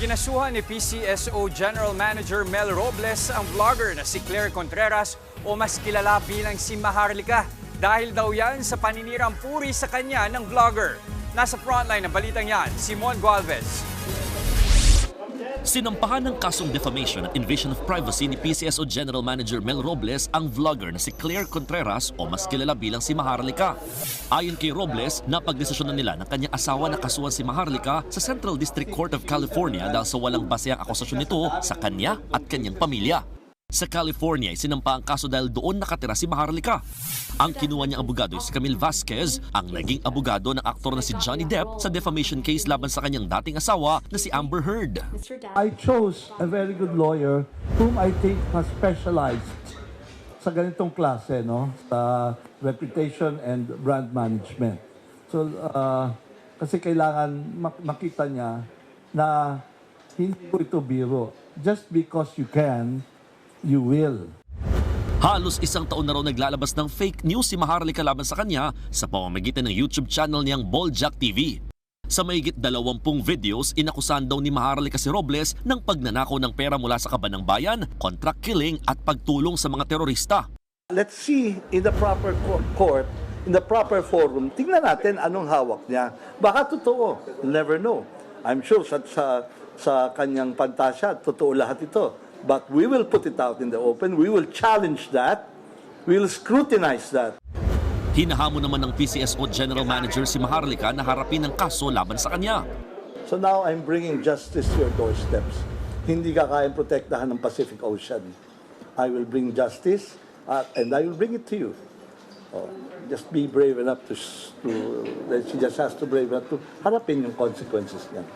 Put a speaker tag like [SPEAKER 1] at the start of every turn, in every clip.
[SPEAKER 1] Kinasuhan ni PCSO General Manager Mel Robles ang vlogger na si Claire Contreras o mas kilala bilang si Maharlika dahil daw yan sa paninirang puri sa kanya ng vlogger. Nasa frontline ng balitang yan, Simon Gualvez.
[SPEAKER 2] Sinampahan ng kasong defamation at invasion of privacy ni PCSO General Manager Mel Robles ang vlogger na si Claire Contreras o mas kilala bilang si Maharlika. Ayon kay Robles, napagdesisyonan nila ng kanyang asawa na kasuhan si Maharlika sa Central District Court of California dahil sa walang basehang akusasyon nito sa kanya at kanyang pamilya. Sa California, sinampa ang kaso dahil doon nakatira si Maharlika. Ang kinuha niyang abogado si Camille Vasquez, ang naging abogado ng aktor na si Johnny Depp sa defamation case laban sa kanyang dating asawa na si Amber Heard.
[SPEAKER 3] I chose a very good lawyer whom I think has specialized sa ganitong klase, no? Sa reputation and brand management. So, kasi kailangan makita niya na hindi po ito biro. Just because you can, you will.
[SPEAKER 2] Halos isang taon na raw naglalabas ng fake news si Maharlika laban sa kanya sa pamamagitan ng YouTube channel niyang Boljak TV. Sa mahigit 20 videos, inakusahan daw ni Maharlika si Robles ng pagnanakaw ng pera mula sa kaban ng bayan, contract killing at pagtulong sa mga terorista.
[SPEAKER 3] Let's see in the proper court, in the proper forum, tingnan natin anong hawak niya. Baka totoo, never know. I'm sure sa kanyang pantasya, totoo lahat ito. But we will put it out in the open. We will challenge that. We will scrutinize that.
[SPEAKER 2] Hinahamon naman ng PCSO General Manager si Maharlika na harapin ang kaso laban sa kanya.
[SPEAKER 3] So now I'm bringing justice to your doorsteps. Hindi ka kayang protektahan ng Pacific Ocean. I will bring justice and I will bring it to you. Just be brave enough she just has to brave enough to harapin yung consequences niya.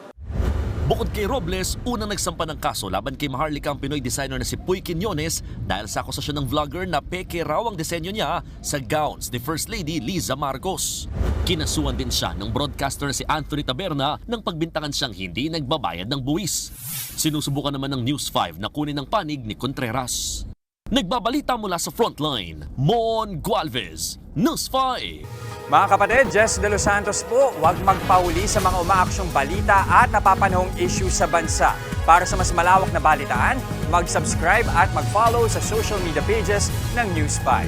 [SPEAKER 2] Bukod kay Robles, unang nagsampa ng kaso laban kay Maharlika ang Pinoy designer na si Puy Quiñones dahil sa akusasyon ng vlogger na peke raw ang disenyo niya sa gowns ni First Lady Liza Marcos. Kinasuhan din siya ng broadcaster na si Anthony Taberna nang pagbintangan siyang hindi nagbabayad ng buwis. Sinusubukan naman ng News 5 na kunin ang panig ni Contreras. Nagbabalita mula sa frontline, Mon Gualvez, News 5.
[SPEAKER 1] Mga kapatid, Jess De Los Santos po, huwag magpahuli sa mga umaaksyong balita at napapanahong issue sa bansa. Para sa mas malawak na balitaan, mag-subscribe at mag-follow sa social media pages ng News 5.